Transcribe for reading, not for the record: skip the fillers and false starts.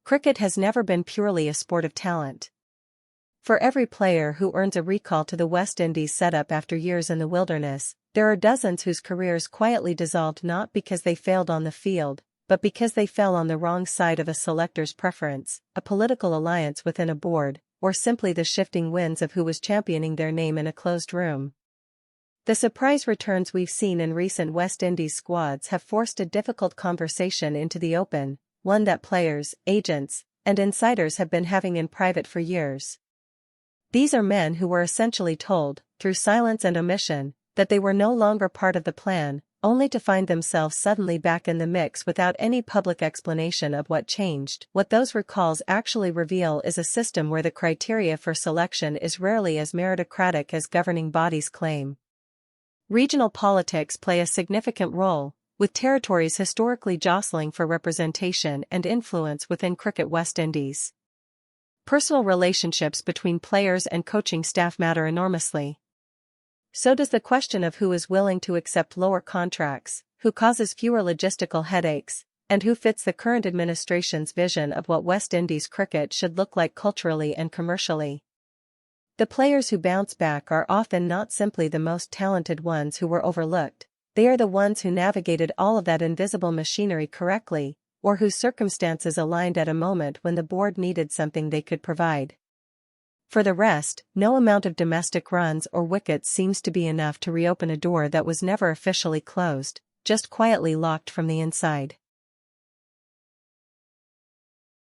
Cricket has never been purely a sport of talent. For every player who earns a recall to the West Indies setup after years in the wilderness, there are dozens whose careers quietly dissolved not because they failed on the field, but because they fell on the wrong side of a selector's preference, a political alliance within a board, or simply the shifting winds of who was championing their name in a closed room. The surprise returns we've seen in recent West Indies squads have forced a difficult conversation into the open, one that players, agents, and insiders have been having in private for years. These are men who were essentially told, through silence and omission, that they were no longer part of the plan, only to find themselves suddenly back in the mix without any public explanation of what changed. What those recalls actually reveal is a system where the criteria for selection is rarely as meritocratic as governing bodies claim. Regional politics play a significant role, with territories historically jostling for representation and influence within Cricket West Indies. Personal relationships between players and coaching staff matter enormously. So does the question of who is willing to accept lower contracts, who causes fewer logistical headaches, and who fits the current administration's vision of what West Indies cricket should look like culturally and commercially. The players who bounce back are often not simply the most talented ones who were overlooked, they are the ones who navigated all of that invisible machinery correctly, or whose circumstances aligned at a moment when the board needed something they could provide. For the rest, no amount of domestic runs or wickets seems to be enough to reopen a door that was never officially closed, just quietly locked from the inside.